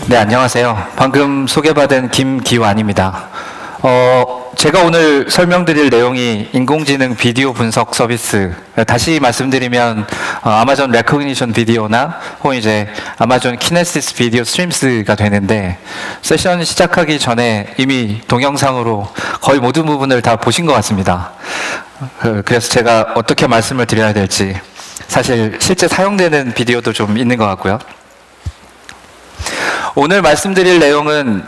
네, 안녕하세요. 방금 소개받은 김기완입니다. 제가 오늘 설명드릴 내용이 인공지능 비디오 분석 서비스, 다시 말씀드리면 아마존 레코그니션 비디오나 혹은 이제 아마존 키네시스 비디오 스트림스가 되는데, 세션 시작하기 전에 이미 동영상으로 거의 모든 부분을 다 보신 것 같습니다. 그래서 제가 어떻게 말씀을 드려야 될지, 사실 실제 사용되는 비디오도 좀 있는 것 같고요. 오늘 말씀드릴 내용은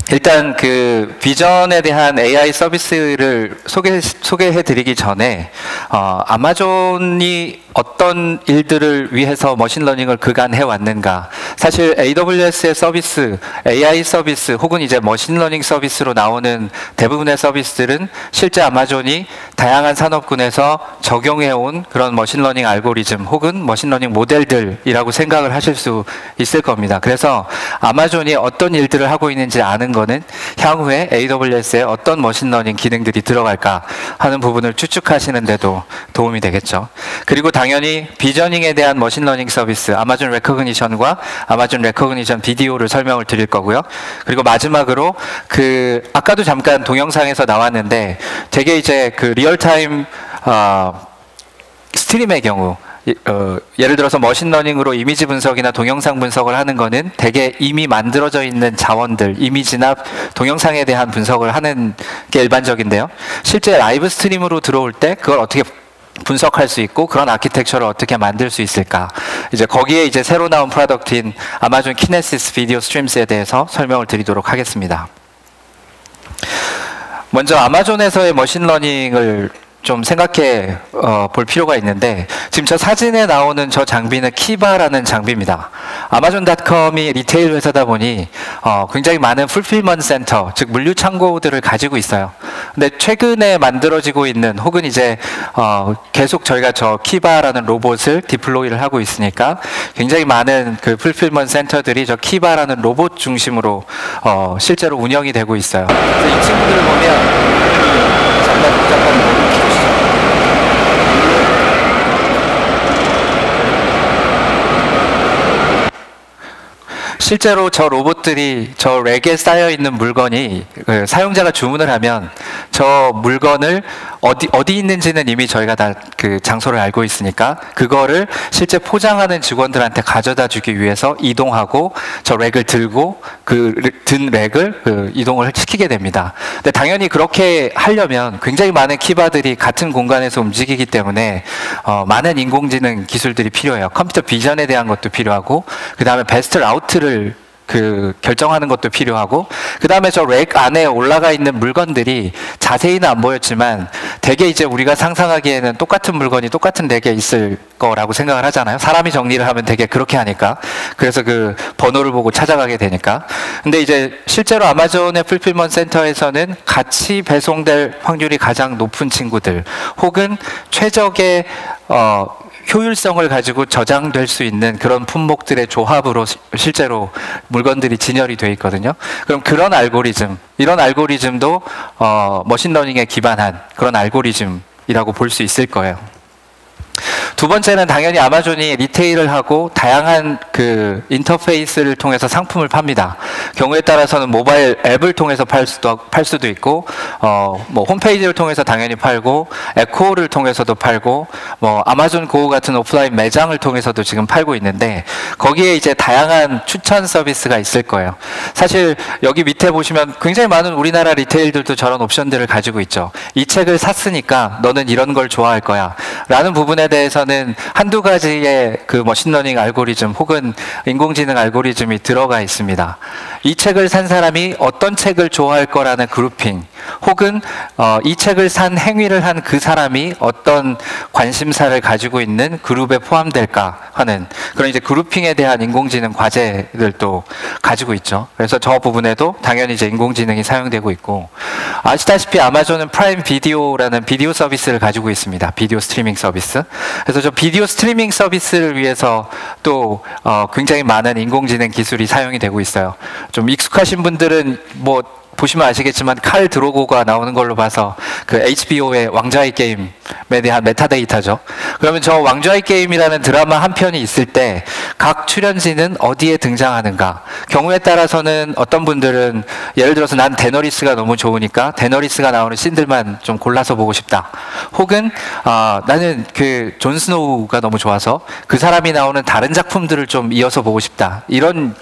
일단 그 비전에 대한 AI 서비스를 소개해 드리기 전에 아마존이 어떤 일들을 위해서 머신러닝을 그간 해왔는가, 사실 AWS의 서비스, AI 서비스 혹은 이제 머신러닝 서비스로 나오는 대부분의 서비스들은 실제 아마존이 다양한 산업군에서 적용해온 그런 머신러닝 알고리즘 혹은 머신러닝 모델들이라고 생각을 하실 수 있을 겁니다. 그래서 아마존이 어떤 일들을 하고 있는지 아는 거는 향후에 AWS에 어떤 머신러닝 기능들이 들어갈까 하는 부분을 추측하시는 데도 도움이 되겠죠. 그리고 당연히 비저닝에 대한 머신러닝 서비스, 아마존 레코그니션과 아마존 레코그니션 비디오를 설명을 드릴 거고요. 그리고 마지막으로 아까도 잠깐 동영상에서 나왔는데, 되게 이제 그 리얼타임 스트림의 경우, 예를 들어서 머신러닝으로 이미지 분석이나 동영상 분석을 하는 거는 대개 이미 만들어져 있는 자원들, 이미지나 동영상에 대한 분석을 하는 게 일반적인데요. 실제 라이브 스트림으로 들어올 때 그걸 어떻게 분석할 수 있고 그런 아키텍처를 어떻게 만들 수 있을까, 이제 거기에 이제 새로 나온 프로덕트인 아마존 키네시스 비디오 스트림스에 대해서 설명을 드리도록 하겠습니다. 먼저 아마존에서의 머신러닝을 좀 생각해 볼 필요가 있는데, 지금 저 사진에 나오는 저 장비는 키바라는 장비입니다. 아마존.com이 리테일 회사다 보니 굉장히 많은 풀필먼트 센터, 즉 물류 창고들을 가지고 있어요. 근데 최근에 만들어지고 있는, 혹은 이제 계속 저희가 저 키바라는 로봇을 디플로이를 하고 있으니까 굉장히 많은 그 풀필먼트 센터들이 저 키바라는 로봇 중심으로 실제로 운영이 되고 있어요. 그래서 이 친구들을 보면 잠깐 실제로 저 로봇들이 저 렉에 쌓여 있는 물건이 사용자가 주문을 하면 저 물건을 어디 있는지는 이미 저희가 다 그 장소를 알고 있으니까 그거를 실제 포장하는 직원들한테 가져다 주기 위해서 이동하고 저 렉을 들고 든 렉을 이동을 시키게 됩니다. 근데 당연히 그렇게 하려면 굉장히 많은 키바들이 같은 공간에서 움직이기 때문에 많은 인공지능 기술들이 필요해요. 컴퓨터 비전에 대한 것도 필요하고, 그 다음에 베스트 라우트를 결정하는 것도 필요하고, 그 다음에 저 렉 안에 올라가 있는 물건들이 자세히는 안 보였지만 되게 이제 우리가 상상하기에는 똑같은 물건이 똑같은 렉에 있을 거라고 생각을 하잖아요. 사람이 정리를 하면 되게 그렇게 하니까. 그래서 그 번호를 보고 찾아가게 되니까. 근데 이제 실제로 아마존의 풀필먼트 센터에서는 같이 배송될 확률이 가장 높은 친구들, 혹은 최적의 효율성을 가지고 저장될 수 있는 그런 품목들의 조합으로 실제로 물건들이 진열이 되어 있거든요. 그럼 그런 알고리즘, 이런 알고리즘도 머신러닝에 기반한 그런 알고리즘이라고 볼 수 있을 거예요. 두 번째는 당연히 아마존이 리테일을 하고 다양한 그 인터페이스를 통해서 상품을 팝니다. 경우에 따라서는 모바일 앱을 통해서 팔 수도 있고, 뭐 홈페이지를 통해서 당연히 팔고, 에코를 통해서도 팔고, 뭐 아마존 고 같은 오프라인 매장을 통해서도 지금 팔고 있는데, 거기에 이제 다양한 추천 서비스가 있을 거예요. 사실 여기 밑에 보시면 굉장히 많은 우리나라 리테일들도 저런 옵션들을 가지고 있죠. 이 책을 샀으니까 너는 이런 걸 좋아할 거야 라는 부분에 대해서는 한두 가지의 그 머신러닝 알고리즘 혹은 인공지능 알고리즘이 들어가 있습니다. 이 책을 산 사람이 어떤 책을 좋아할 거라는 그룹핑, 혹은 이 책을 산 행위를 한 그 사람이 어떤 관심사를 가지고 있는 그룹에 포함될까 하는 그런 이제 그룹핑에 대한 인공지능 과제들도 가지고 있죠. 그래서 저 부분에도 당연히 이제 인공지능이 사용되고 있고, 아시다시피 아마존은 프라임 비디오라는 비디오 서비스를 가지고 있습니다. 비디오 스트리밍 서비스. 그래서 저 비디오 스트리밍 서비스를 위해서 또 굉장히 많은 인공지능 기술이 사용이 되고 있어요. 좀 익숙하신 분들은 뭐 보시면 아시겠지만 칼 드로고가 나오는 걸로 봐서 그 HBO의 왕좌의 게임 대한 메타데이터죠. 그러면 저 왕좌의 게임이라는 드라마 한 편이 있을 때 각 출연진은 어디에 등장하는가? 경우에 따라서는 어떤 분들은 예를 들어서 난 데너리스가 너무 좋으니까 데너리스가 나오는 씬들만 좀 골라서 보고 싶다. 혹은 나는 그 존 스노우가 너무 좋아서 그 사람이 나오는 다른 작품들을 좀 이어서 보고 싶다. 이런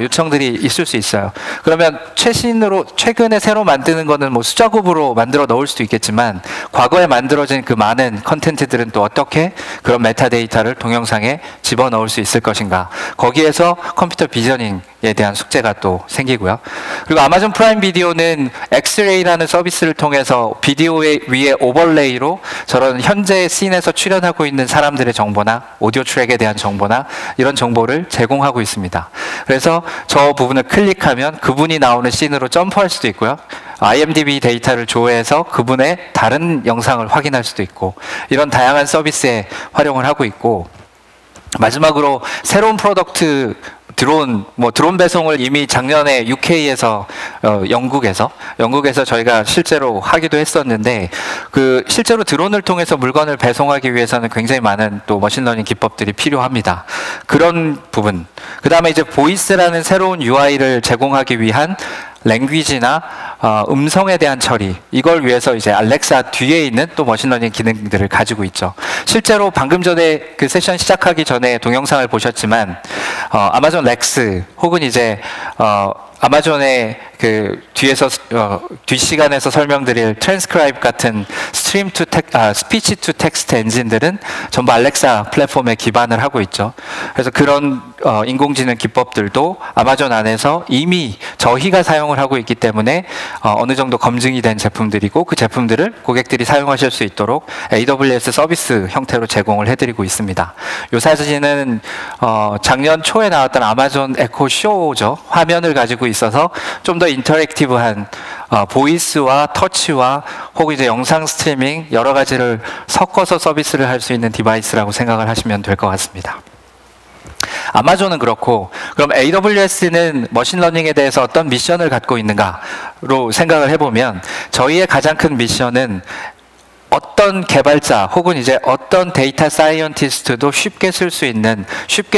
요청들이 있을 수 있어요. 그러면 최근에 새로 만드는 거는 뭐 수작업으로 만들어 넣을 수도 있겠지만 과거에 만들어진 그 많은 컨텐츠들은 또 어떻게 그런 메타데이터를 동영상에 집어넣을 수 있을 것인가. 거기에서 컴퓨터 비저닝에 대한 숙제가 또 생기고요. 그리고 아마존 프라임 비디오는 엑스레이라는 서비스를 통해서 비디오 위에 오버레이로 저런 현재 씬에서 출연하고 있는 사람들의 정보나 오디오 트랙에 대한 정보나 이런 정보를 제공하고 있습니다. 그래서 저 부분을 클릭하면 그분이 나오는 씬으로 점프할 수도 있고요. IMDb 데이터를 조회해서 그분의 다른 영상을 확인할 수도 있고 이런 다양한 서비스에 활용을 하고 있고 마지막으로 새로운 프로덕트 드론 배송을 이미 작년에 UK에서 영국에서 저희가 실제로 하기도 했었는데 그 실제로 드론을 통해서 물건을 배송하기 위해서는 굉장히 많은 또 머신러닝 기법들이 필요합니다. 그런 부분. 그다음에 이제 보이스라는 새로운 UI를 제공하기 위한 랭귀지나 음성에 대한 처리, 이걸 위해서 이제 알렉사 뒤에 있는 또 머신러닝 기능들을 가지고 있죠. 실제로 방금 전에 그 세션 시작하기 전에 동영상을 보셨지만 아마존 렉스 혹은 이제 아마존의 그 뒤에서 뒷시간에서 설명드릴 트랜스크라이브 같은 스피치 투 텍스트 엔진들은 전부 알렉사 플랫폼에 기반을 하고 있죠. 그래서 그런 인공지능 기법들도 아마존 안에서 이미 저희가 사용을 하고 있기 때문에 어느 정도 검증이 된 제품들이고 그 제품들을 고객들이 사용하실 수 있도록 AWS 서비스 형태로 제공을 해드리고 있습니다. 이 사진은 작년 초에 나왔던 아마존 에코 쇼죠. 화면을 가지고 있어서 좀 더 인터랙티브한 보이스와 터치와 혹은 이제 영상 스트리밍 여러 가지를 섞어서 서비스를 할 수 있는 디바이스라고 생각을 하시면 될 것 같습니다. 아마존은 그렇고 그럼 AWS는 머신러닝에 대해서 어떤 미션을 갖고 있는가로 생각을 해보면 저희의 가장 큰 미션은 어떤 개발자 혹은 이제 어떤 데이터 사이언티스트도 쉽게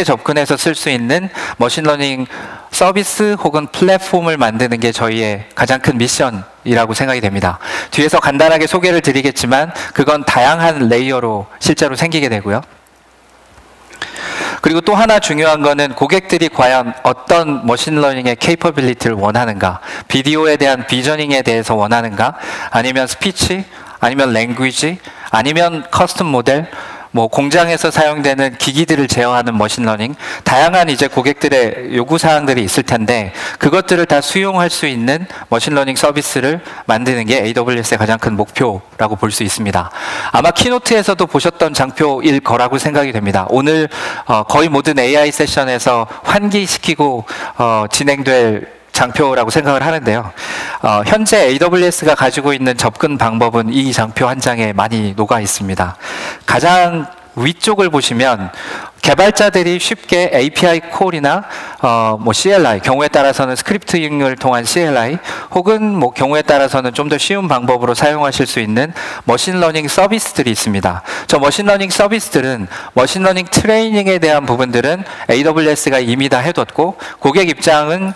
접근해서 쓸 수 있는 머신러닝 서비스 혹은 플랫폼을 만드는 게 저희의 가장 큰 미션이라고 생각이 됩니다. 뒤에서 간단하게 소개를 드리겠지만 그건 다양한 레이어로 실제로 생기게 되고요. 그리고 또 하나 중요한 거는 고객들이 과연 어떤 머신러닝의 케이퍼빌리티를 원하는가, 비디오에 대한 비저닝에 대해서 원하는가, 아니면 스피치, 아니면 랭귀지, 아니면 커스텀 모델, 공장에서 사용되는 기기들을 제어하는 머신러닝, 다양한 이제 고객들의 요구사항들이 있을 텐데 그것들을 다 수용할 수 있는 머신러닝 서비스를 만드는 게 AWS의 가장 큰 목표라고 볼 수 있습니다. 아마 키노트에서도 보셨던 장표일 거라고 생각이 됩니다. 오늘 거의 모든 AI 세션에서 환기시키고 진행될 장표라고 생각을 하는데요. 현재 AWS가 가지고 있는 접근 방법은 이 장표 한 장에 많이 녹아 있습니다. 가장 위쪽을 보시면 개발자들이 쉽게 API 콜이나 CLI, 경우에 따라서는 스크립팅을 통한 CLI 혹은 경우에 따라서는 좀 더 쉬운 방법으로 사용하실 수 있는 머신러닝 서비스들이 있습니다. 저 머신러닝 서비스들은 머신러닝 트레이닝에 대한 부분들은 AWS가 이미 다 해뒀고 고객 입장은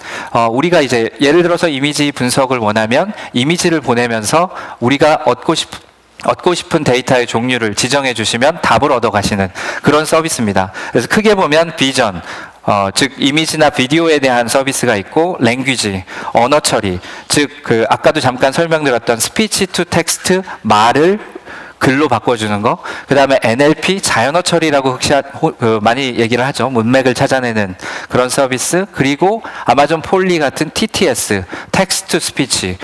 우리가 이제 예를 들어서 이미지 분석을 원하면 이미지를 보내면서 우리가 얻고 싶은 데이터의 종류를 지정해 주시면 답을 얻어 가시는 그런 서비스입니다. 그래서 크게 보면 비전, 즉 이미지나 비디오에 대한 서비스가 있고 랭귀지, 언어 처리, 즉 아까도 잠깐 설명드렸던 스피치 투 텍스트, 말을 글로 바꿔주는 거, 그 다음에 NLP, 자연어 처리라고 많이 얘기를 하죠. 문맥을 찾아내는 그런 서비스, 그리고 아마존 폴리 같은 TTS, 텍스트 스피치,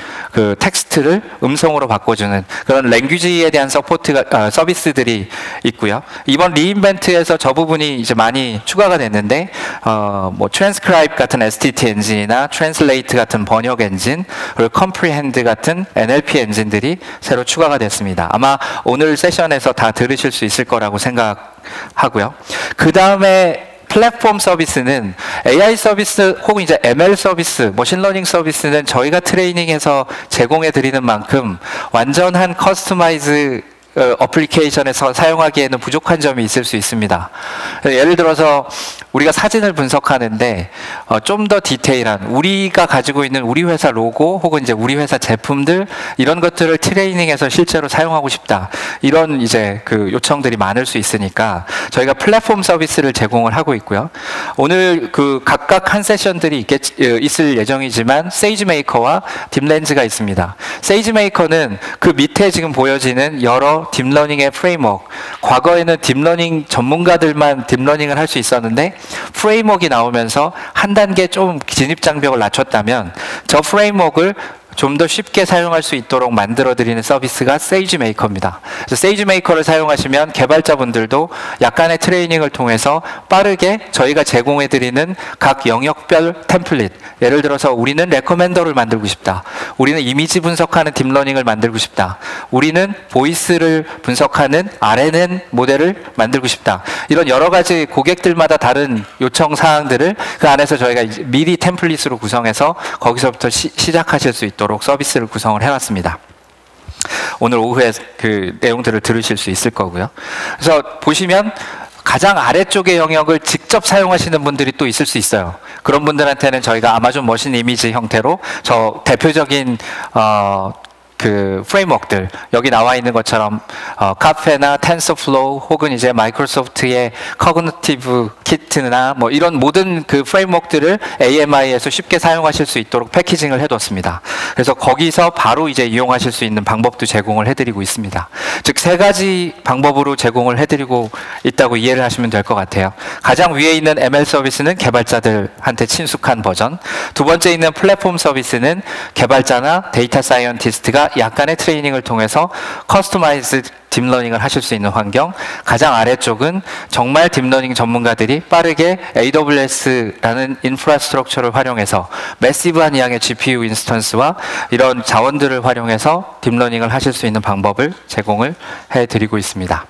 텍스트를 음성으로 바꿔주는 그런 랭귀지에 대한 서비스들이 있고요. 이번 리인벤트에서 저 부분이 이제 많이 추가가 됐는데, 트랜스크라이브 같은 STT 엔진이나 트랜슬레이트 같은 번역 엔진, 그리고 컴프리헨드 같은 NLP 엔진들이 새로 추가가 됐습니다. 아마 오늘 세션에서 다 들으실 수 있을 거라고 생각하고요. 그 다음에 플랫폼 서비스는 AI 서비스 혹은 이제 ML 서비스, 머신러닝 서비스는 저희가 트레이닝해서 제공해 드리는 만큼 완전한 커스터마이즈 어플리케이션에서 사용하기에는 부족한 점이 있을 수 있습니다. 예를 들어서 우리가 사진을 분석하는데 좀 더 디테일한 우리가 가지고 있는 우리 회사 로고 혹은 이제 우리 회사 제품들 이런 것들을 트레이닝해서 실제로 사용하고 싶다. 이런 이제 그 요청들이 많을 수 있으니까 저희가 플랫폼 서비스를 제공을 하고 있고요. 오늘 그 각각 한 세션들이 있을 예정이지만 세이지메이커와 딥렌즈가 있습니다. 세이지메이커는 그 밑에 지금 보여지는 여러 딥러닝의 프레임워크, 과거에는 딥러닝 전문가들만 딥러닝을 할 수 있었는데 프레임워크가 나오면서 한 단계 좀 진입장벽을 낮췄다면 저 프레임워크를 좀 더 쉽게 사용할 수 있도록 만들어드리는 서비스가 세이지메이커입니다. 그래서 세이지메이커를 사용하시면 개발자분들도 약간의 트레이닝을 통해서 빠르게 저희가 제공해드리는 각 영역별 템플릿, 예를 들어서 우리는 레커멘더를 만들고 싶다. 우리는 이미지 분석하는 딥러닝을 만들고 싶다. 우리는 보이스를 분석하는 RNN 모델을 만들고 싶다. 이런 여러 가지 고객들마다 다른 요청 사항들을 그 안에서 저희가 미리 템플릿으로 구성해서 거기서부터 시작하실 수 있도록 서비스를 구성을 해놨습니다. 오늘 오후에 그 내용들을 들으실 수 있을 거고요. 그래서 보시면 가장 아래쪽의 영역을 직접 사용하시는 분들이 또 있을 수 있어요. 그런 분들한테는 저희가 아마존 머신 이미지 형태로 저 대표적인 그 프레임워크들 여기 나와 있는 것처럼 카페나 텐서플로우 혹은 이제 마이크로소프트의 커그니티브 키트나 뭐 이런 모든 그 프레임워크들을 AMI에서 쉽게 사용하실 수 있도록 패키징을 해뒀습니다. 그래서 거기서 바로 이제 이용하실 수 있는 방법도 제공을 해드리고 있습니다. 즉 세 가지 방법으로 제공을 해드리고 있다고 이해를 하시면 될 것 같아요. 가장 위에 있는 ML 서비스는 개발자들한테 친숙한 버전, 두 번째 있는 플랫폼 서비스는 개발자나 데이터 사이언티스트가 약간의 트레이닝을 통해서 커스터마이즈 딥러닝을 하실 수 있는 환경, 가장 아래쪽은 정말 딥러닝 전문가들이 빠르게 AWS라는 인프라스트럭처를 활용해서 매시브한 양의 GPU 인스턴스와 이런 자원들을 활용해서 딥러닝을 하실 수 있는 방법을 제공을 해드리고 있습니다.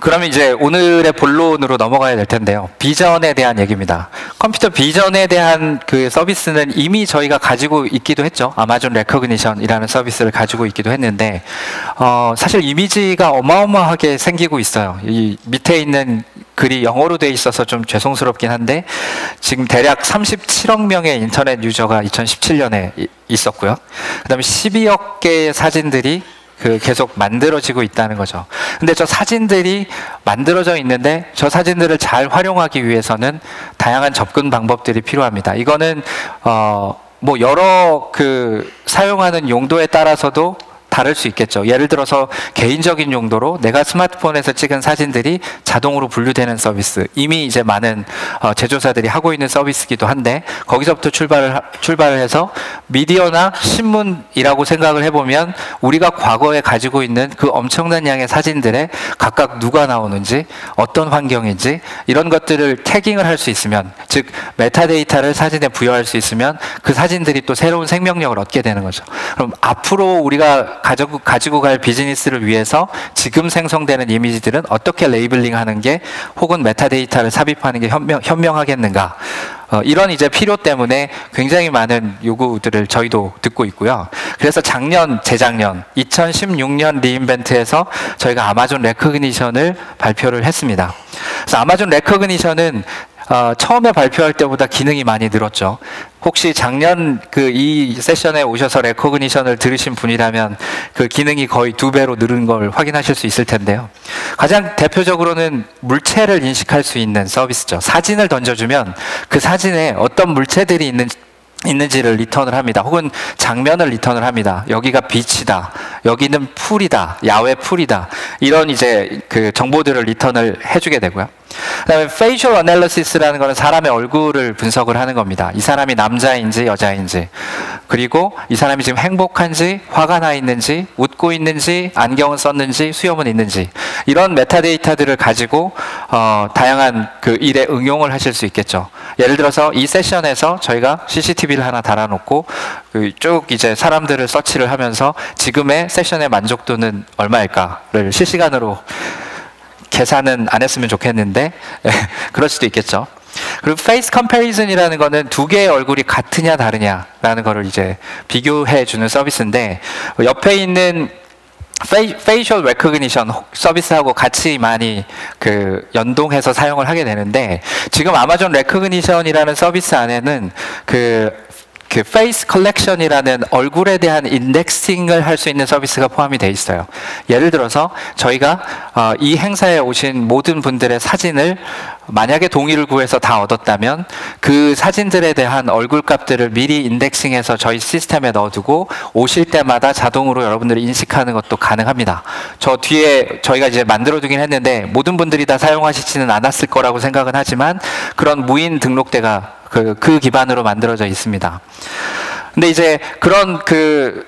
그러면 이제 오늘의 본론으로 넘어가야 될 텐데요. 비전에 대한 얘기입니다. 컴퓨터 비전에 대한 그 서비스는 이미 저희가 가지고 있기도 했죠. 아마존 레커그니션이라는 서비스를 가지고 있기도 했는데 사실 이미지가 어마어마하게 생기고 있어요. 이 밑에 있는 글이 영어로 돼 있어서 좀 죄송스럽긴 한데 지금 대략 37억 명의 인터넷 유저가 2017년에 있었고요. 그 다음에 12억 개의 사진들이 계속 만들어지고 있다는 거죠. 근데 저 사진들이 만들어져 있는데 저 사진들을 잘 활용하기 위해서는 다양한 접근 방법들이 필요합니다. 이거는 뭐 여러 사용하는 용도에 따라서도 다를 수 있겠죠. 예를 들어서 개인적인 용도로 내가 스마트폰에서 찍은 사진들이 자동으로 분류되는 서비스, 이미 이제 많은 제조사들이 하고 있는 서비스이기도 한데 거기서부터 출발을 해서 미디어나 신문이라고 생각을 해보면 우리가 과거에 가지고 있는 그 엄청난 양의 사진들에 각각 누가 나오는지 어떤 환경인지 이런 것들을 태깅을 할 수 있으면, 즉 메타데이터를 사진에 부여할 수 있으면 그 사진들이 또 새로운 생명력을 얻게 되는 거죠. 그럼 앞으로 우리가 가지고 갈 비즈니스를 위해서 지금 생성되는 이미지들은 어떻게 레이블링하는 게 혹은 메타데이터를 삽입하는 게 현명하겠는가, 이런 이제 필요 때문에 굉장히 많은 요구들을 저희도 듣고 있고요. 그래서 재작년 2016년 리인벤트에서 저희가 아마존 레커그니션을 발표를 했습니다. 그래서 아마존 레커그니션은 처음에 발표할 때보다 기능이 많이 늘었죠. 혹시 작년 이 세션에 오셔서 레커그니션을 들으신 분이라면 그 기능이 거의 2배로 늘은 걸 확인하실 수 있을 텐데요. 가장 대표적으로는 물체를 인식할 수 있는 서비스죠. 사진을 던져주면 그 사진에 어떤 물체들이 있는지를 리턴을 합니다. 혹은 장면을 리턴을 합니다. 여기가 비치다, 여기는 풀이다, 야외 풀이다, 이런 이제 그 정보들을 리턴을 해주게 되고요. 그다음에 facial analysis라는 거는 사람의 얼굴을 분석을 하는 겁니다. 이 사람이 남자인지 여자인지, 그리고 이 사람이 지금 행복한지 화가 나 있는지, 웃고 있는지, 안경을 썼는지, 수염은 있는지, 이런 메타데이터들을 가지고 다양한 그 일에 응용을 하실 수 있겠죠. 예를 들어서 이 세션에서 저희가 CCTV를 하나 달아놓고 쭉 이제 사람들을 서치를 하면서 지금의 세션의 만족도는 얼마일까를 실시간으로 계산은 안 했으면 좋겠는데 그럴 수도 있겠죠. 그리고 페이스 컴패리즌이라는 거는 두 개의 얼굴이 같으냐 다르냐라는 거를 이제 비교해 주는 서비스인데, 옆에 있는 페이셜 레코그니션 서비스하고 같이 많이 그 연동해서 사용을 하게 되는데, 지금 아마존 레코그니션이라는 서비스 안에는 그 페이스 컬렉션이라는 얼굴에 대한 인덱싱을 할 수 있는 서비스가 포함이 되어 있어요. 예를 들어서 저희가 이 행사에 오신 모든 분들의 사진을 만약에 동의를 구해서 다 얻었다면 그 사진들에 대한 얼굴 값들을 미리 인덱싱해서 저희 시스템에 넣어두고 오실 때마다 자동으로 여러분들이 인식하는 것도 가능합니다. 저 뒤에 저희가 이제 만들어두긴 했는데 모든 분들이 다 사용하시지는 않았을 거라고 생각은 하지만 그런 무인 등록대가 그 기반으로 만들어져 있습니다. 근데 이제 그런 그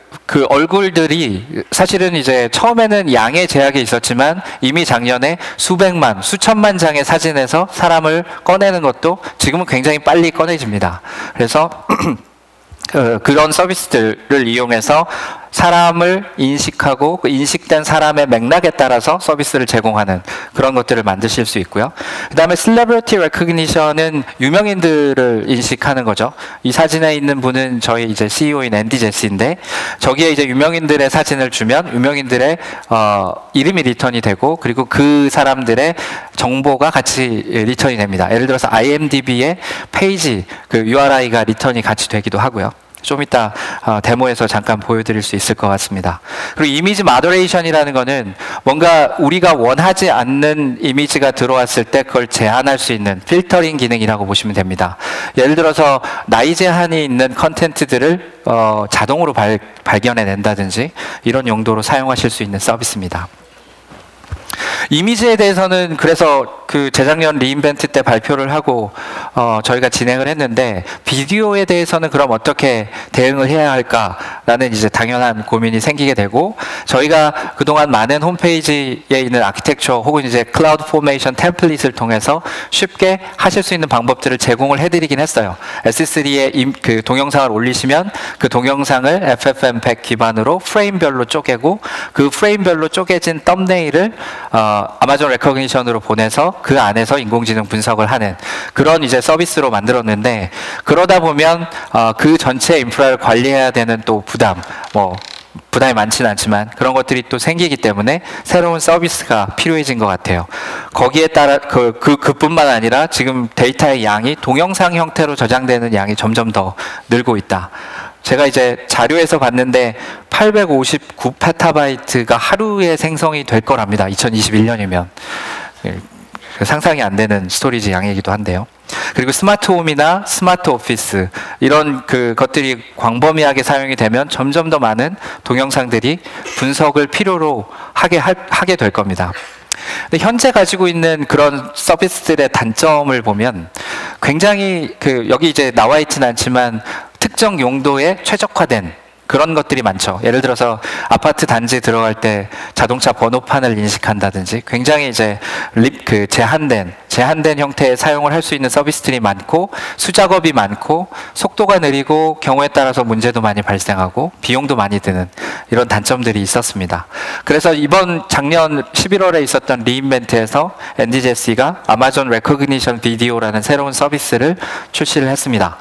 얼굴들이 사실은 이제 처음에는 양의 제약이 있었지만 이미 작년에 수백만, 수천만 장의 사진에서 사람을 꺼내는 것도 지금은 굉장히 빨리 꺼내집니다. 그래서 그런 서비스들을 이용해서 사람을 인식하고 그 인식된 사람의 맥락에 따라서 서비스를 제공하는 그런 것들을 만드실 수 있고요. 그 다음에 셀레브리티 레코그니션은 유명인들을 인식하는 거죠. 이 사진에 있는 분은 저희 이제 CEO인 앤디 제시인데 저기에 이제 유명인들의 사진을 주면 유명인들의 이름이 리턴이 되고 그리고 그 사람들의 정보가 같이 리턴이 됩니다. 예를 들어서 IMDb의 페이지 그 URI가 리턴이 같이 되기도 하고요. 좀 이따 데모에서 잠깐 보여드릴 수 있을 것 같습니다. 그리고 이미지 마더레이션이라는 거는 뭔가 우리가 원하지 않는 이미지가 들어왔을 때 그걸 제한할 수 있는 필터링 기능이라고 보시면 됩니다. 예를 들어서 나이 제한이 있는 컨텐츠들을 자동으로 발견해낸다든지 이런 용도로 사용하실 수 있는 서비스입니다. 이미지에 대해서는 그래서 그 재작년 리인벤트 때 발표를 하고 저희가 진행을 했는데 비디오에 대해서는 그럼 어떻게 대응을 해야 할까라는 이제 당연한 고민이 생기게 되고 저희가 그동안 많은 홈페이지에 있는 아키텍처 혹은 이제 클라우드 포메이션 템플릿을 통해서 쉽게 하실 수 있는 방법들을 제공을 해드리긴 했어요. S3에 그 동영상을 올리시면 그 동영상을 FFmpeg 기반으로 프레임별로 쪼개고 그 프레임별로 쪼개진 썸네일을 아마존 레코그니션으로 보내서 그 안에서 인공지능 분석을 하는 그런 이제 서비스로 만들었는데 그러다 보면 그 전체 인프라를 관리해야 되는 또 부담이 많지는 않지만 그런 것들이 또 생기기 때문에 새로운 서비스가 필요해진 것 같아요. 거기에 따라 그뿐만 아니라 지금 데이터의 양이 동영상 형태로 저장되는 양이 점점 더 늘고 있다. 제가 이제 자료에서 봤는데 859페타바이트가 하루에 생성이 될 거랍니다. 2021년이면. 상상이 안 되는 스토리지 양이기도 한데요. 그리고 스마트홈이나 스마트 오피스 이런 것들이 광범위하게 사용이 되면 점점 더 많은 동영상들이 분석을 필요로 하게 될 겁니다. 근데 현재 가지고 있는 그런 서비스들의 단점을 보면 굉장히 여기 이제 나와 있지는 않지만 특정 용도에 최적화된 그런 것들이 많죠. 예를 들어서 아파트 단지 들어갈 때 자동차 번호판을 인식한다든지 굉장히 이제 제한된 형태의 사용을 할 수 있는 서비스들이 많고 수작업이 많고 속도가 느리고 경우에 따라서 문제도 많이 발생하고 비용도 많이 드는 이런 단점들이 있었습니다. 그래서 이번 작년 11월에 있었던 리인벤트에서 앤디 제시가 아마존 레코그니션 비디오라는 새로운 서비스를 출시를 했습니다.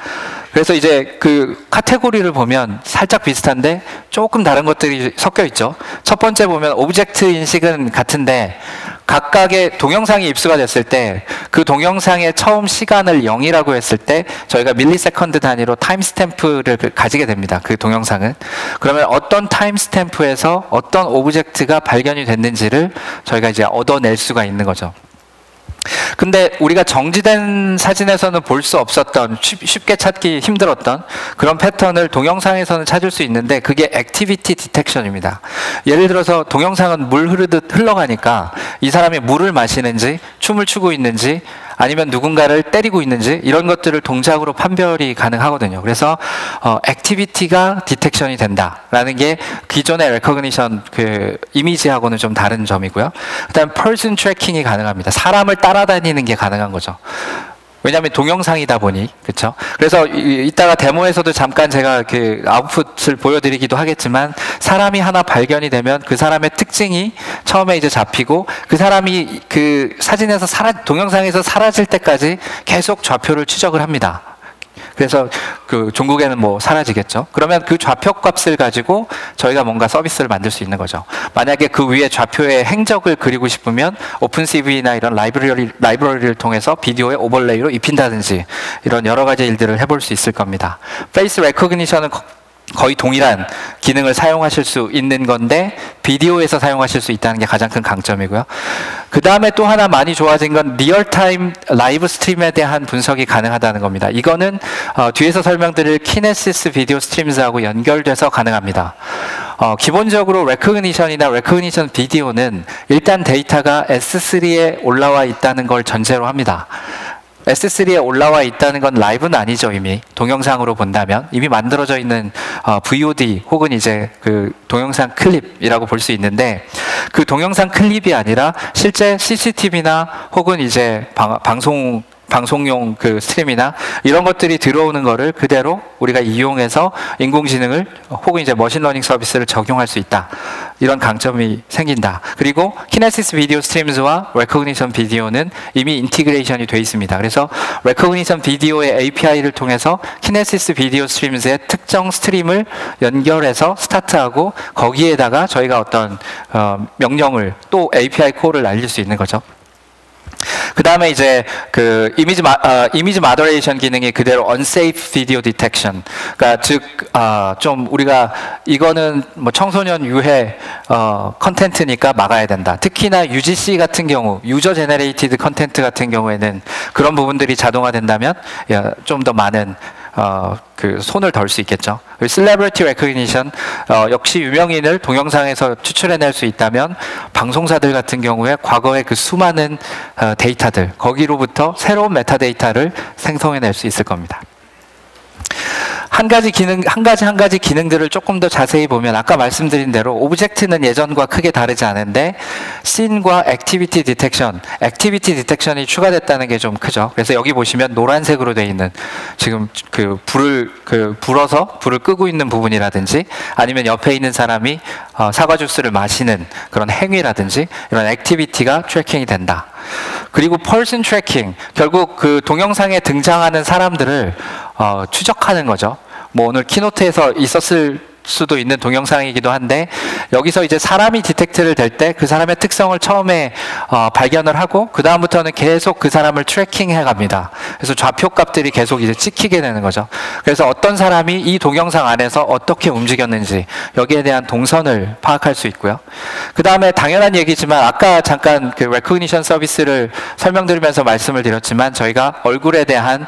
그래서 이제 그 카테고리를 보면 살짝 비슷한데 조금 다른 것들이 섞여 있죠. 첫 번째 보면 오브젝트 인식은 같은데 각각의 동영상이 입수가 됐을 때 그 동영상의 처음 시간을 0이라고 했을 때 저희가 밀리세컨드 단위로 타임스탬프를 가지게 됩니다. 그 동영상은. 그러면 어떤 타임스탬프에서 어떤 오브젝트가 발견이 됐는지를 저희가 이제 얻어낼 수가 있는 거죠. 근데 우리가 정지된 사진에서는 볼 수 없었던 쉽게 찾기 힘들었던 그런 패턴을 동영상에서는 찾을 수 있는데 그게 액티비티 디텍션입니다. 예를 들어서 동영상은 물 흐르듯 흘러가니까 이 사람이 물을 마시는지 춤을 추고 있는지 아니면 누군가를 때리고 있는지 이런 것들을 동작으로 판별이 가능하거든요. 그래서 액티비티가 디텍션이 된다라는 게 기존의 레코그니션 이미지하고는 좀 다른 점이고요. 그다음 퍼슨 트래킹이 가능합니다. 사람을 따라다니는 게 가능한 거죠. 왜냐하면 동영상이다 보니 그렇죠. 그래서 이따가 데모에서도 잠깐 제가 아웃풋을 보여드리기도 하겠지만 사람이 하나 발견이 되면 그 사람의 특징이 처음에 이제 잡히고 그 사람이 그 사진에서 동영상에서 사라질 때까지 계속 좌표를 추적을 합니다. 그래서 그 종국에는 뭐 사라지겠죠. 그러면 그 좌표 값을 가지고 저희가 뭔가 서비스를 만들 수 있는 거죠. 만약에 그 위에 좌표의 행적을 그리고 싶으면 오픈CV나 이런 라이브러리를 통해서 비디오에 오버레이로 입힌다든지 이런 여러 가지 일들을 해볼 수 있을 겁니다. 페이스 레코그니션은 거의 동일한 기능을 사용하실 수 있는 건데 비디오에서 사용하실 수 있다는 게 가장 큰 강점이고요. 그 다음에 또 하나 많이 좋아진 건 리얼타임 라이브 스트림에 대한 분석이 가능하다는 겁니다. 이거는 뒤에서 설명드릴 키네시스 비디오 스트림즈하고 연결돼서 가능합니다. 기본적으로 레코그니션 비디오는 일단 데이터가 S3에 올라와 있다는 걸 전제로 합니다. S3에 올라와 있다는 건 라이브는 아니죠. 이미 동영상으로 본다면 이미 만들어져 있는 VOD 혹은 이제 그 동영상 클립이라고 볼 수 있는데, 그 동영상 클립이 아니라 실제 CCTV나 혹은 이제 방송용 그 스트림이나 이런 것들이 들어오는 거를 그대로 우리가 이용해서 인공지능을 혹은 이제 머신러닝 서비스를 적용할 수 있다. 이런 강점이 생긴다. 그리고 키네시스 비디오 스트림즈와 레코그니션 비디오는 이미 인티그레이션이 돼 있습니다. 그래서 레코그니션 비디오의 API를 통해서 키네시스 비디오 스트림즈의 특정 스트림을 연결해서 스타트하고 거기에다가 저희가 어떤 명령을 또 API 콜을 날릴 수 있는 거죠. 그 다음에 이제 그 이미지 마더레이션 기능이 그대로 unsafe video detection. 그러니까 즉, 좀 우리가 이거는 뭐 청소년 유해 컨텐츠니까 막아야 된다. 특히나 UGC 같은 경우, 유저 제너레이티드 컨텐츠 같은 경우에는 그런 부분들이 자동화된다면 좀 더 많은 그 손을 덜 수 있겠죠. 셀레브리티 레코그니션, 역시 유명인을 동영상에서 추출해낼 수 있다면 방송사들 같은 경우에 과거의 그 수많은 데이터들, 거기로부터 새로운 메타데이터를 생성해낼 수 있을 겁니다. 한 가지 기능들을 조금 더 자세히 보면 아까 말씀드린 대로 오브젝트는 예전과 크게 다르지 않은데 씬과 액티비티 디텍션이 추가됐다는 게 좀 크죠. 그래서 여기 보시면 노란색으로 되어 있는 지금 그 불어서 불을 끄고 있는 부분이라든지 아니면 옆에 있는 사람이 사과 주스를 마시는 그런 행위라든지 이런 액티비티가 트래킹이 된다. 그리고 펄슨 트래킹, 결국 그 동영상에 등장하는 사람들을 추적하는 거죠. 뭐 오늘 키노트에서 있었을 수도 있는 동영상이기도 한데 여기서 이제 사람이 디텍트를 될 때 그 사람의 특성을 처음에 발견을 하고 그 다음부터는 계속 그 사람을 트래킹해 갑니다. 그래서 좌표 값들이 계속 이제 찍히게 되는 거죠. 그래서 어떤 사람이 이 동영상 안에서 어떻게 움직였는지 여기에 대한 동선을 파악할 수 있고요. 그 다음에 당연한 얘기지만 아까 잠깐 그 레코그니션 서비스를 설명드리면서 말씀을 드렸지만 저희가 얼굴에 대한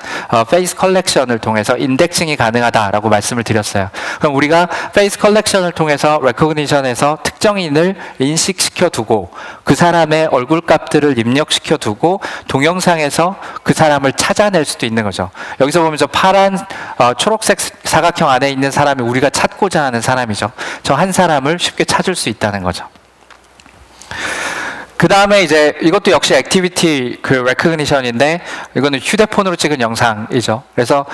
페이스 컬렉션을 통해서 인덱싱이 가능하다라고 말씀을 드렸어요. 그럼 우리가 페이스 컬렉션을 통해서 레코그니션에서 특정인을 인식시켜 두고 그 사람의 얼굴 값들을 입력시켜 두고 동영상에서 그 사람을 찾아낼 수도 있는 거죠. 여기서 보면 저 파란 초록색 사각형 안에 있는 사람이 우리가 찾고자 하는 사람이죠. 저 한 사람을 쉽게 찾을 수 있다는 거죠. 그 다음에 이제 이것도 역시 액티비티 그 레코그니션인데 이거는 휴대폰으로 찍은 영상이죠. 그래서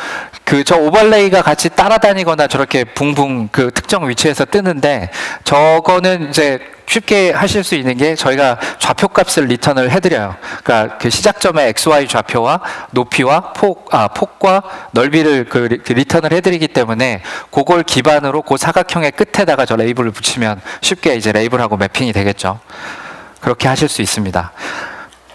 그 저 오버레이가 같이 따라다니거나 저렇게 붕붕 그 특정 위치에서 뜨는데 저거는 이제 쉽게 하실 수 있는 게 저희가 좌표 값을 리턴을 해드려요. 그러니까 그 시작점의 XY 좌표와 높이와 폭과 넓이를 그 리턴을 해드리기 때문에 그걸 기반으로 그 사각형의 끝에다가 저 레이블을 붙이면 쉽게 이제 레이블하고 매핑이 되겠죠. 그렇게 하실 수 있습니다.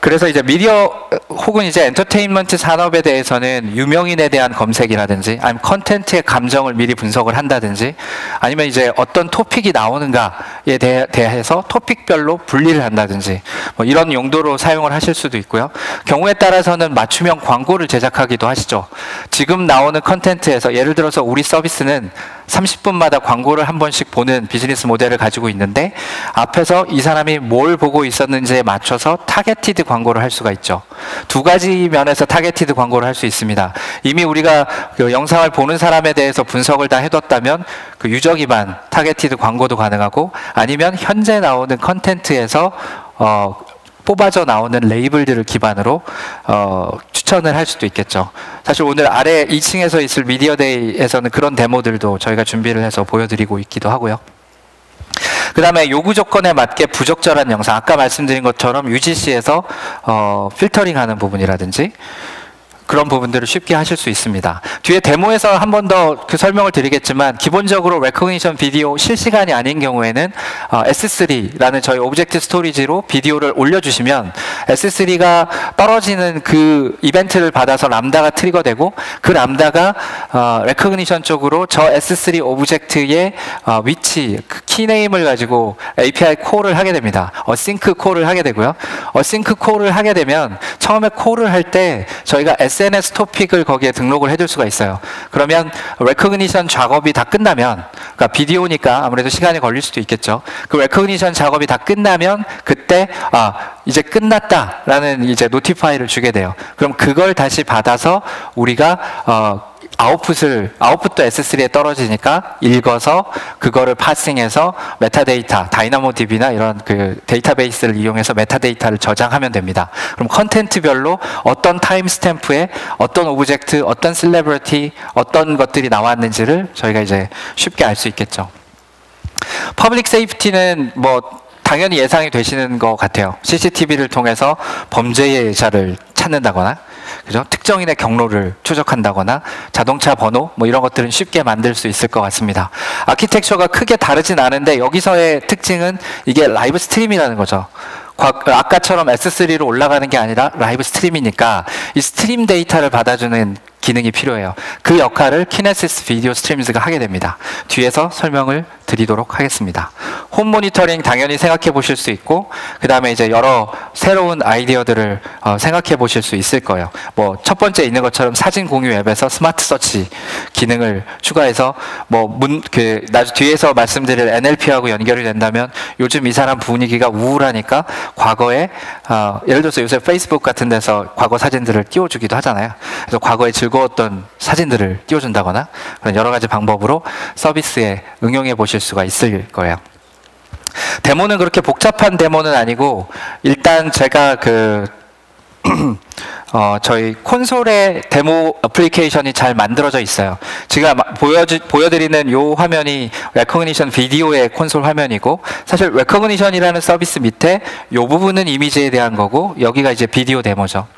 그래서 이제 미디어 혹은 이제 엔터테인먼트 산업에 대해서는 유명인에 대한 검색이라든지 아니면 컨텐츠의 감정을 미리 분석을 한다든지 아니면 이제 어떤 토픽이 나오는가에 대해서 토픽별로 분리를 한다든지 뭐 이런 용도로 사용을 하실 수도 있고요. 경우에 따라서는 맞춤형 광고를 제작하기도 하시죠. 지금 나오는 컨텐츠에서 예를 들어서 우리 서비스는 30분마다 광고를 한 번씩 보는 비즈니스 모델을 가지고 있는데 앞에서 이 사람이 뭘 보고 있었는지에 맞춰서 타겟티드 광고를 할 수가 있죠. 두 가지 면에서 타겟티드 광고를 할 수 있습니다. 이미 우리가 그 영상을 보는 사람에 대해서 분석을 다 해뒀다면 그 유저 기반 타겟티드 광고도 가능하고 아니면 현재 나오는 컨텐츠에서 뽑아져 나오는 레이블들을 기반으로 추천을 할 수도 있겠죠. 사실 오늘 아래 2층에서 있을 미디어데이에서는 그런 데모들도 저희가 준비를 해서 보여드리고 있기도 하고요. 그 다음에 요구 조건에 맞게 부적절한 영상, 아까 말씀드린 것처럼 UGC에서 필터링하는 부분이라든지 그런 부분들을 쉽게 하실 수 있습니다. 뒤에 데모에서 한 번 더 그 설명을 드리겠지만 기본적으로 레코그니션 비디오 실시간이 아닌 경우에는 S3라는 저희 오브젝트 스토리지로 비디오를 올려주시면 S3가 떨어지는 그 이벤트를 받아서 람다가 트리거되고 그 람다가 레코그니션 쪽으로 저 S3 오브젝트의 위치, 그 키네임을 가지고 API 콜을 하게 됩니다. 어싱크 콜을 하게 되고요. 어싱크 콜을 하게 되면 처음에 콜을 할 때 저희가 SNS 토픽을 거기에 등록을 해줄 수가 있어요. 그러면 레코그니션 작업이 다 끝나면, 그러니까 비디오니까 아무래도 시간이 걸릴 수도 있겠죠. 그 레코그니션 작업이 다 끝나면 그때 이제 끝났다라는 이제 노티파이를 주게 돼요. 그럼 그걸 다시 받아서 우리가 아웃풋도 S3에 떨어지니까 읽어서 그거를 파싱해서 메타데이터, 다이나모DB나 이런 그 데이터베이스를 이용해서 메타데이터를 저장하면 됩니다. 그럼 컨텐츠별로 어떤 타임스탬프에 어떤 오브젝트, 어떤 셀레브리티, 어떤 것들이 나왔는지를 저희가 이제 쉽게 알 수 있겠죠. 퍼블릭 세이프티는 뭐 당연히 예상이 되시는 것 같아요. CCTV를 통해서 범죄자를 찾는다거나, 그죠? 특정인의 경로를 추적한다거나 자동차 번호 뭐 이런 것들은 쉽게 만들 수 있을 것 같습니다. 아키텍처가 크게 다르진 않은데 여기서의 특징은 이게 라이브 스트림이라는 거죠. 아까처럼 S3로 올라가는 게 아니라 라이브 스트림이니까 이 스트림 데이터를 받아주는 기능이 필요해요. 그 역할을 키네시스 비디오 스트림즈가 하게 됩니다. 뒤에서 설명을 드리도록 하겠습니다. 홈 모니터링 당연히 생각해 보실 수 있고, 그 다음에 이제 여러 새로운 아이디어들을 생각해 보실 수 있을 거예요. 뭐 첫 번째 있는 것처럼 사진 공유 앱에서 스마트 서치 기능을 추가해서 나중에 뒤에서 말씀드릴 NLP하고 연결이 된다면 요즘 이 사람 분위기가 우울하니까 과거에 예를 들어서 요새 페이스북 같은 데서 과거 사진들을 띄워주기도 하잖아요. 그래서 과거에 즐거웠던 사진들을 띄워준다거나 그런 여러 가지 방법으로 서비스에 응용해 보실 수가 있을 거예요. 데모는 그렇게 복잡한 데모는 아니고, 일단 제가 저희 콘솔의 데모 애플리케이션이 잘 만들어져 있어요. 지금 보여드리는 이 화면이 레코그니션 비디오의 콘솔 화면이고, 사실 레코그니션이라는 서비스 밑에 이 부분은 이미지에 대한 거고, 여기가 이제 비디오 데모죠.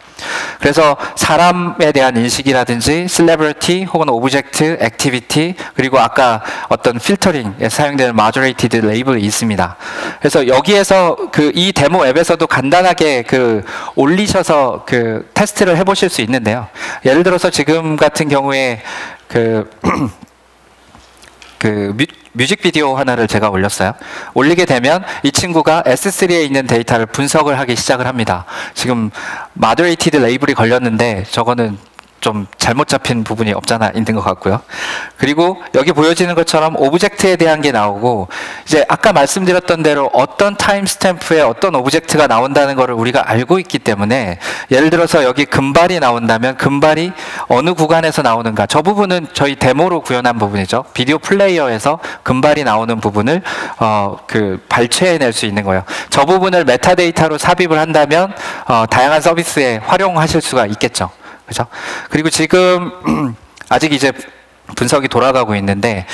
그래서 사람에 대한 인식이라든지 셀레브리티 혹은 오브젝트, 액티비티, 그리고 아까 어떤 필터링에 사용되는 마저레이티드 레이블이 있습니다. 그래서 여기에서 이 데모 앱에서도 간단하게 올리셔서 테스트를 해보실 수 있는데요. 예를 들어서 지금 같은 경우에 뮤직비디오 하나를 제가 올렸어요. 올리게 되면 이 친구가 S3에 있는 데이터를 분석을 하기 시작을 합니다. 지금 마더레이티드 레이블이 걸렸는데 저거는 좀 잘못 잡힌 부분이 없잖아 있는 것 같고요. 그리고 여기 보여지는 것처럼 오브젝트에 대한 게 나오고, 이제 아까 말씀드렸던 대로 어떤 타임스탬프에 어떤 오브젝트가 나온다는 것을 우리가 알고 있기 때문에, 예를 들어서 여기 금발이 나온다면 금발이 어느 구간에서 나오는가, 저 부분은 저희 데모로 구현한 부분이죠. 비디오 플레이어에서 금발이 나오는 부분을 발췌해낼 수 있는 거예요. 저 부분을 메타데이터로 삽입을 한다면 다양한 서비스에 활용하실 수가 있겠죠. 그죠? 그리고 지금 아직 이제 분석이 돌아가고 있는데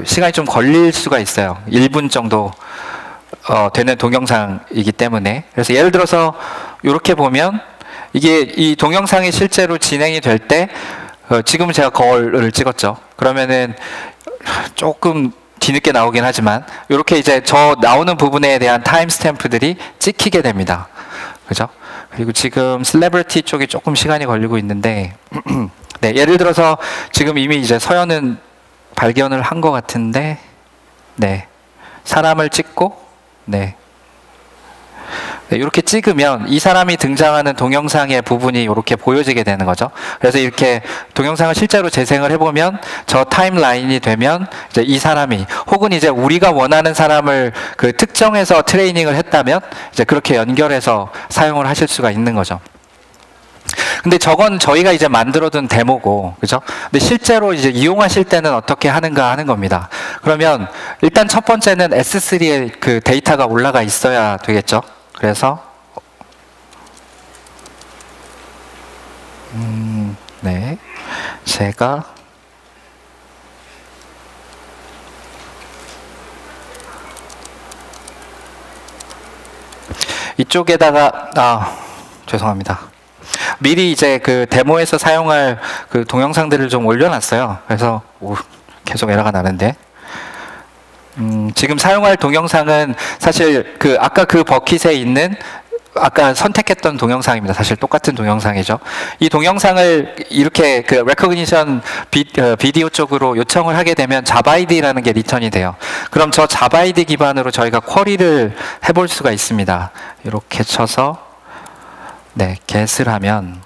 시간이 좀 걸릴 수가 있어요. 1분 정도 되는 동영상이기 때문에. 그래서 예를 들어서 이렇게 보면 이게 이 동영상이 실제로 진행이 될 때 지금 제가 거울을 찍었죠. 그러면은 조금 뒤늦게 나오긴 하지만 이렇게 이제 저 나오는 부분에 대한 타임 스탬프들이 찍히게 됩니다. 그죠? 그리고 지금 셀레브리티 쪽이 조금 시간이 걸리고 있는데 네, 예를 들어서 지금 이미 이제 서연은 발견을 한 것 같은데, 네, 사람을 찍고, 네, 이렇게 찍으면 이 사람이 등장하는 동영상의 부분이 이렇게 보여지게 되는 거죠. 그래서 이렇게 동영상을 실제로 재생을 해보면 저 타임라인이 되면 이제 이 사람이, 혹은 이제 우리가 원하는 사람을 특정해서 트레이닝을 했다면 이제 그렇게 연결해서 사용을 하실 수가 있는 거죠. 근데 저건 저희가 이제 만들어둔 데모고, 그죠? 근데 실제로 이제 이용하실 때는 어떻게 하는가 하는 겁니다. 그러면 일단 첫 번째는 S3에 데이터가 올라가 있어야 되겠죠. 그래서 네, 제가 이쪽에다가 죄송합니다. 미리 이제 그 데모에서 사용할 그 동영상들을 좀 올려놨어요. 그래서 계속 에러가 나는데. 지금 사용할 동영상은 사실 그 아까 그 버킷에 있는 아까 선택했던 동영상입니다. 사실 똑같은 동영상이죠. 이 동영상을 이렇게 그 레코그니션 비디오 쪽으로 요청을 하게 되면 자바이드라는 게 리턴이 돼요. 그럼 저 자바이드 기반으로 저희가 쿼리를 해볼 수가 있습니다. 이렇게 쳐서 네, get을 하면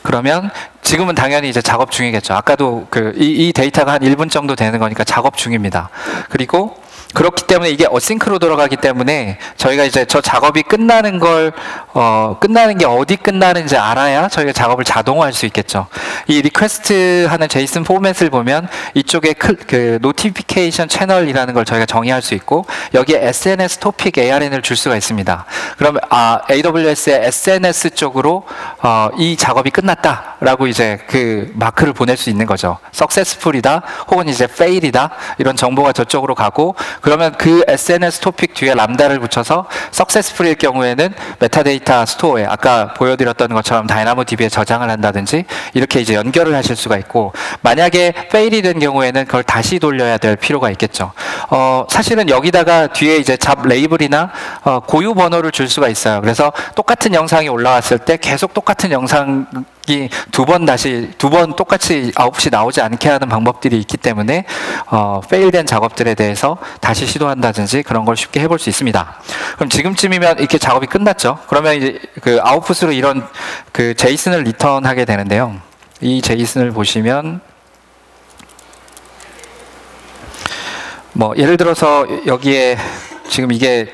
그러면 지금은 당연히 이제 작업 중이겠죠. 아까도 이 데이터가 한 1분 정도 되는 거니까 작업 중입니다. 그리고 그렇기 때문에 이게 어싱크로 들어가기 때문에 저희가 이제 저 작업이 끝나는 게 어디 끝나는지 알아야 저희가 작업을 자동화할 수 있겠죠. 이 리퀘스트 하는 제이슨 포맷을 보면 이쪽에 그 노티피케이션 채널이라는 걸 저희가 정의할 수 있고 여기에 SNS 토픽 ARN을 줄 수가 있습니다. 그럼 AWS의 SNS 쪽으로 이 작업이 끝났다라고 이제 그 마크를 보낼 수 있는 거죠. successful이다 혹은 이제 fail이다 이런 정보가 저쪽으로 가고 그러면 그 SNS 토픽 뒤에 람다를 붙여서 successful일 경우에는 메타데이터 스토어에 아까 보여드렸던 것처럼 다이나모DB에 저장을 한다든지 이렇게 이제 연결을 하실 수가 있고 만약에 fail이 된 경우에는 그걸 다시 돌려야 될 필요가 있겠죠. 사실은 여기다가 뒤에 이제 잡 레이블이나 고유 번호를 줄 수가 있어요. 그래서 똑같은 영상이 올라왔을 때 계속 똑같은 영상이 두 번 똑같이 아웃풋이 나오지 않게 하는 방법들이 있기 때문에 페일된 작업들에 대해서 다시 시도한다든지 그런 걸 쉽게 해볼 수 있습니다. 그럼 지금쯤이면 이렇게 작업이 끝났죠. 그러면 이제 그 아웃풋으로 이런 그 제이슨을 리턴하게 되는데요. 이 제이슨을 보시면 뭐 예를 들어서 여기에 지금 이게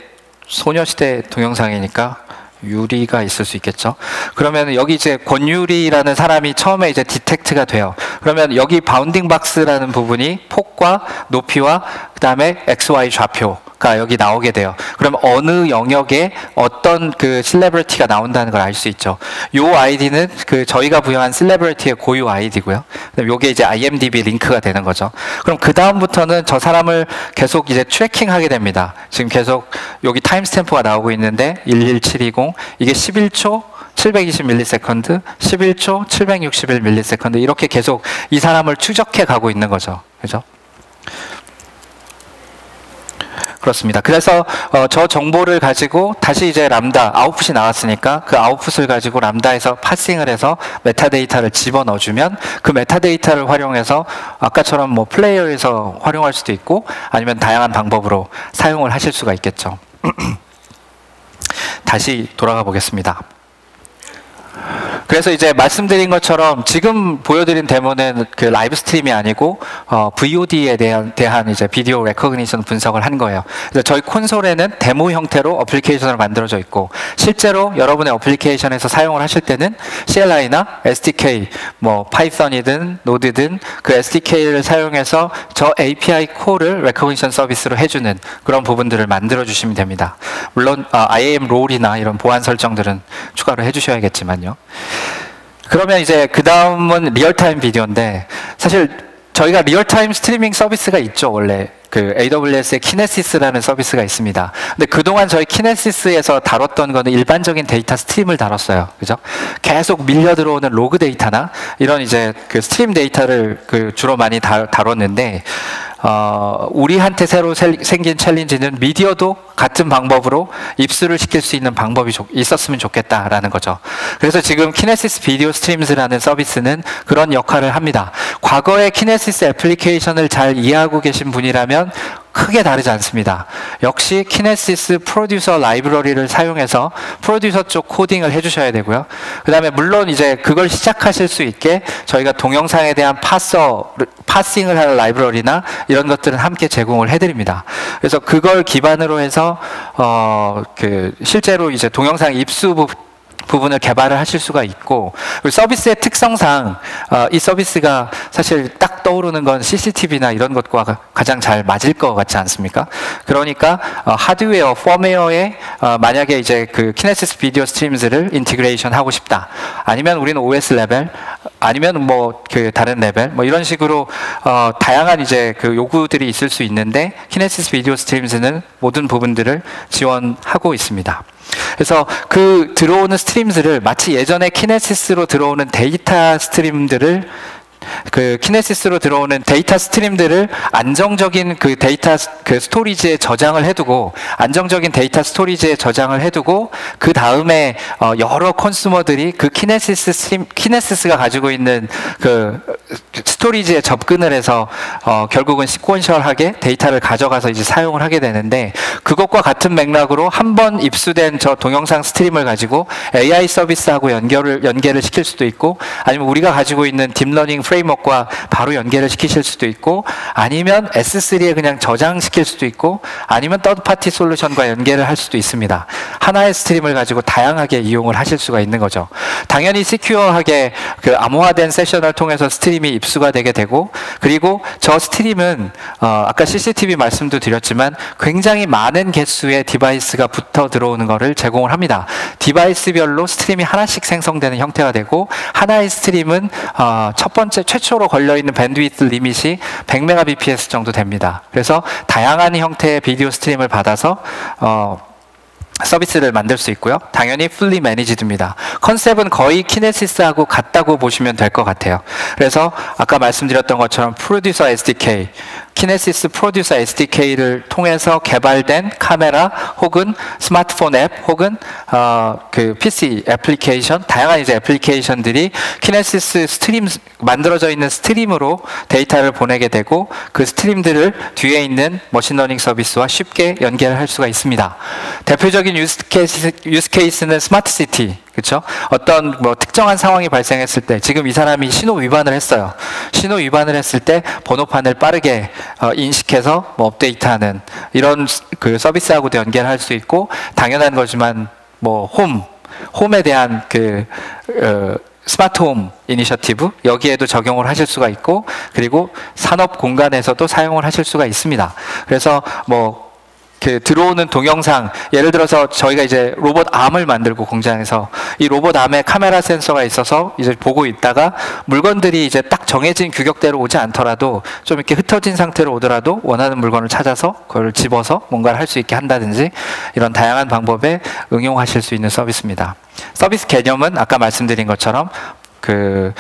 소녀시대 동영상이니까 유리가 있을 수 있겠죠. 그러면 여기 이제 권유리라는 사람이 처음에 이제 디텍트가 돼요. 그러면 여기 바운딩 박스라는 부분이 폭과 높이와 그 다음에 XY 좌표가 여기 나오게 돼요. 그럼 어느 영역에 어떤 그 셀레브리티가 나온다는 걸 알 수 있죠. 요 아이디는 그 저희가 부여한 셀레브리티의 고유 아이디고요. 그다음 요게 이제 IMDb 링크가 되는 거죠. 그럼 그 다음부터는 저 사람을 계속 이제 트래킹하게 됩니다. 지금 계속 여기 타임스탬프가 나오고 있는데 11720 이게 11초 720ms, 11초 761ms 이렇게 계속 이 사람을 추적해 가고 있는 거죠. 그죠? 그렇습니다. 그래서 저 정보를 가지고 다시 이제 람다 아웃풋이 나왔으니까 그 아웃풋을 가지고 람다에서 파싱을 해서 메타데이터를 집어넣어주면 그 메타데이터를 활용해서 아까처럼 뭐 플레이어에서 활용할 수도 있고 아니면 다양한 방법으로 사용을 하실 수가 있겠죠. 다시 돌아가 보겠습니다. 그래서 이제 말씀드린 것처럼 지금 보여드린 데모는 그 라이브 스트림이 아니고 VOD에 대한 이제 비디오 레코그니션 분석을 한 거예요. 그래서 저희 콘솔에는 데모 형태로 어플리케이션을 만들어져 있고 실제로 여러분의 어플리케이션에서 사용을 하실 때는 CLI나 SDK, 뭐 파이썬이든 노드든 그 SDK를 사용해서 저 API 콜을 레코그니션 서비스로 해주는 그런 부분들을 만들어 주시면 됩니다. 물론 IAM 롤이나 이런 보안 설정들은 추가로 해주셔야겠지만요. 그러면 이제 그 다음은 리얼타임 비디오인데 사실 저희가 리얼타임 스트리밍 서비스가 있죠. 원래 그 AWS의 키네시스라는 서비스가 있습니다. 근데 그동안 저희 키네시스에서 다뤘던 거는 일반적인 데이터 스트림을 다뤘어요. 그죠? 계속 밀려 들어오는 로그 데이터나 이런 이제 그 스트림 데이터를 그 주로 많이 다뤘는데 우리한테 새로 생긴 챌린지는 미디어도 같은 방법으로 입수를 시킬 수 있는 방법이 있었으면 좋겠다라는 거죠. 그래서 지금 키네시스 비디오 스트림즈라는 서비스는 그런 역할을 합니다. 과거의 키네시스 애플리케이션을 잘 이해하고 계신 분이라면 크게 다르지 않습니다. 역시 키네시스 프로듀서 라이브러리를 사용해서 프로듀서 쪽 코딩을 해주셔야 되고요. 그 다음에 물론 이제 그걸 시작하실 수 있게 저희가 동영상에 대한 파싱을 하는 라이브러리나 이런 것들은 함께 제공을 해드립니다. 그래서 그걸 기반으로 해서 실제로 이제 동영상 입수 부분을 개발을 하실 수가 있고, 그리고 서비스의 특성상 이 서비스가 사실 딱 떠오르는 건 CCTV나 이런 것과 가장 잘 맞을 것 같지 않습니까? 그러니까 하드웨어, 펌웨어에 만약에 이제 그 키네시스 비디오 스트림즈를 인티그레이션 하고 싶다. 아니면 우리는 OS 레벨, 아니면 뭐 그 다른 레벨, 뭐 이런 식으로 다양한 이제 그 요구들이 있을 수 있는데 키네시스 비디오 스트림즈는 모든 부분들을 지원하고 있습니다. 그래서 그 들어오는 스트림들을 마치 예전에 키네시스로 들어오는 데이터 스트림들을 그 키네시스로 들어오는 데이터 스트림들을 안정적인 그 데이터 그 스토리지에 저장을 해두고, 안정적인 데이터 스토리지에 저장을 해두고, 그 다음에 여러 컨슈머들이 그 키네시스가 가지고 있는 그 스토리지에 접근을 해서 결국은 시퀀셜하게 데이터를 가져가서 이제 사용을 하게 되는데, 그것과 같은 맥락으로 한 번 입수된 저 동영상 스트림을 가지고 AI 서비스하고 연계를 시킬 수도 있고, 아니면 우리가 가지고 있는 딥러닝 프레임워크와 바로 연계를 시키실 수도 있고, 아니면 S3에 그냥 저장시킬 수도 있고, 아니면 서드파티 솔루션과 연계를 할 수도 있습니다. 하나의 스트림을 가지고 다양하게 이용을 하실 수가 있는 거죠. 당연히 시큐어하게 그 암호화된 세션을 통해서 스트림이 입수가 되게 되고, 그리고 저 스트림은 아까 CCTV 말씀도 드렸지만 굉장히 많은 개수의 디바이스가 붙어 들어오는 것을 제공을 합니다. 디바이스별로 스트림이 하나씩 생성되는 형태가 되고, 하나의 스트림은 첫 번째 최초로 걸려있는 밴드위드 리밋이 100mbps 정도 됩니다. 그래서 다양한 형태의 비디오 스트림을 받아서 서비스를 만들 수 있고요. 당연히 fully managed입니다. 컨셉은 거의 키네시스하고 같다고 보시면 될 것 같아요. 그래서 아까 말씀드렸던 것처럼 프로듀서 SDK, 키네시스 프로듀서 SDK를 통해서 개발된 카메라 혹은 스마트폰 앱 혹은 그 PC 애플리케이션, 다양한 이제 애플리케이션들이 키네시스 스트림, 만들어져 있는 스트림으로 데이터를 보내게 되고, 그 스트림들을 뒤에 있는 머신러닝 서비스와 쉽게 연결할 수가 있습니다. 대표적인 유스 케이스는 스마트 시티, 그렇죠? 어떤 뭐 특정한 상황이 발생했을 때, 지금 이 사람이 신호 위반을 했어요. 신호 위반을 했을 때 번호판을 빠르게 인식해서 뭐 업데이트하는 이런 그 서비스하고도 연결할 수 있고, 당연한 거지만 뭐 홈에 대한 그 스마트 홈 이니셔티브, 여기에도 적용을 하실 수가 있고, 그리고 산업 공간에서도 사용을 하실 수가 있습니다. 그래서 뭐 그 들어오는 동영상, 예를 들어서 저희가 이제 로봇 암을 만들고 공장에서 이 로봇 암에 카메라 센서가 있어서 이제 보고 있다가 물건들이 이제 딱 정해진 규격대로 오지 않더라도 좀 이렇게 흩어진 상태로 오더라도 원하는 물건을 찾아서 그걸 집어서 뭔가를 할 수 있게 한다든지, 이런 다양한 방법에 응용하실 수 있는 서비스입니다. 서비스 개념은 아까 말씀드린 것처럼 그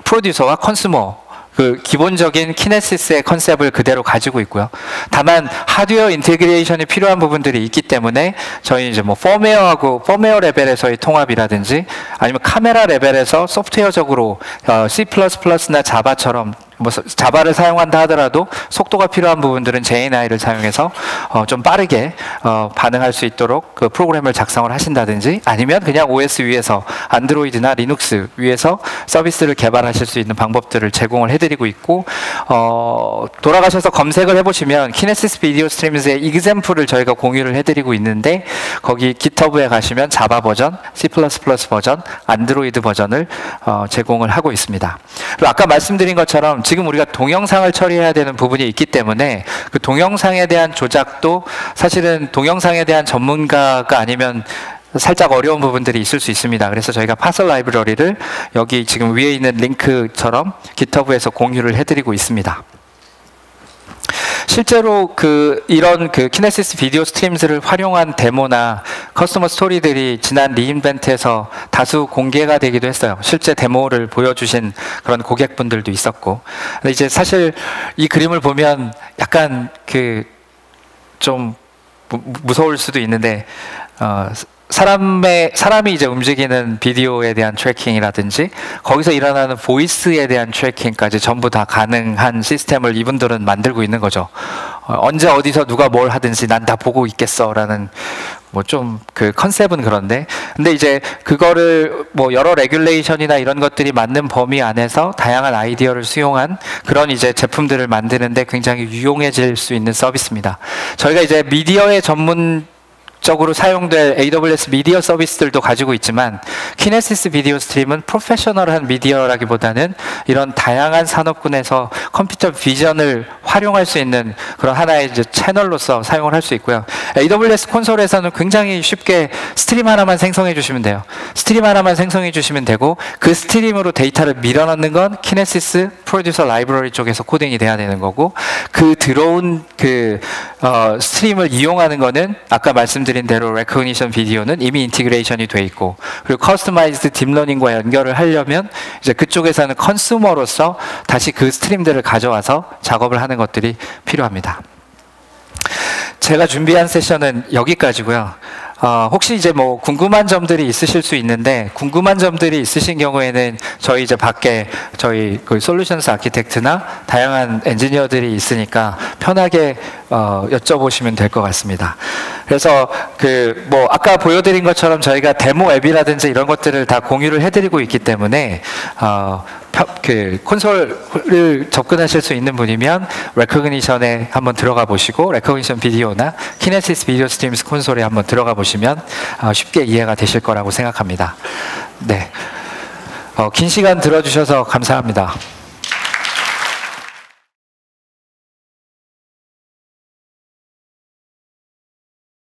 프로듀서와 컨슈머, 그 기본적인 키네시스의 컨셉을 그대로 가지고 있고요. 다만 하드웨어 인테그레이션이 필요한 부분들이 있기 때문에 저희 이제 뭐 펌웨어 레벨에서의 통합이라든지, 아니면 카메라 레벨에서 소프트웨어적으로 C++나 자바처럼 뭐 자바를 사용한다 하더라도 속도가 필요한 부분들은 JNI를 사용해서 좀 빠르게 반응할 수 있도록 그 프로그램을 작성을 하신다든지, 아니면 그냥 OS 위에서 안드로이드나 리눅스 위에서 서비스를 개발하실 수 있는 방법들을 제공을 해드리고 있고, 돌아가셔서 검색을 해보시면 키네시스 비디오 스트림즈의 이그젬플을 저희가 공유를 해드리고 있는데, 거기 GitHub에 가시면 자바 버전, C++ 버전, 안드로이드 버전을 제공을 하고 있습니다. 그리고 아까 말씀드린 것처럼 지금 우리가 동영상을 처리해야 되는 부분이 있기 때문에 그 동영상에 대한 조작도 사실은 동영상에 대한 전문가가 아니면 살짝 어려운 부분들이 있을 수 있습니다. 그래서 저희가 파설 라이브러리를 여기 지금 위에 있는 링크처럼 GitHub에서 공유를 해드리고 있습니다. 실제로 이런 키네시스 비디오 스트림즈를 활용한 데모나 커스터머 스토리들이 지난 리인벤트에서 다수 공개가 되기도 했어요. 실제 데모를 보여주신 그런 고객분들도 있었고. 근데 이제 사실 이 그림을 보면 약간 좀 무서울 수도 있는데, 사람이 이제 움직이는 비디오에 대한 트래킹이라든지 거기서 일어나는 보이스에 대한 트래킹까지 전부 다 가능한 시스템을 이분들은 만들고 있는 거죠. 언제 어디서 누가 뭘 하든지 난 다 보고 있겠어라는 뭐 좀 그 컨셉은 그런데, 근데 이제 그거를 뭐 여러 레귤레이션이나 이런 것들이 맞는 범위 안에서 다양한 아이디어를 수용한 그런 이제 제품들을 만드는데 굉장히 유용해질 수 있는 서비스입니다. 저희가 이제 미디어의 적으로 사용될 AWS 미디어 서비스들도 가지고 있지만 키네시스 비디오 스트림은 프로페셔널한 미디어라기보다는 이런 다양한 산업군에서 컴퓨터 비전을 활용할 수 있는 그런 하나의 이제 채널로서 사용을 할 수 있고요. AWS 콘솔에서는 굉장히 쉽게 스트림 하나만 생성해 주시면 돼요. 스트림 하나만 생성해 주시면 되고 그 스트림으로 데이터를 밀어넣는 건 키네시스 프로듀서 라이브러리 쪽에서 코딩이 돼야 되는 거고 그 들어온 그 스트림을 이용하는 거는 아까 말씀드린 대로 레코그니션 비디오는 이미 인티그레이션이 돼 있고 그리고 커스터마이즈드 딥러닝과 연결을 하려면 이제 그쪽에서는 컨슈머로서 다시 그 스트림들을 가져와서 작업을 하는 것들이 필요합니다. 제가 준비한 세션은 여기까지고요. 혹시 이제 뭐 궁금한 점들이 있으실 수 있는데 궁금한 점들이 있으신 경우에는 저희 이제 밖에 저희 그 솔루션스 아키텍트나 다양한 엔지니어들이 있으니까 편하게 여쭤보시면 될 것 같습니다. 그래서 그 뭐 아까 보여드린 것처럼 저희가 데모 앱이라든지 이런 것들을 다 공유를 해드리고 있기 때문에 그 콘솔을 접근하실 수 있는 분이면 레코그니션에 한번 들어가 보시고 레코그니션 비디오나 키네시스 비디오 스트림스 콘솔에 한번 들어가 보시면 쉽게 이해가 되실 거라고 생각합니다. 네, 긴 시간 들어주셔서 감사합니다.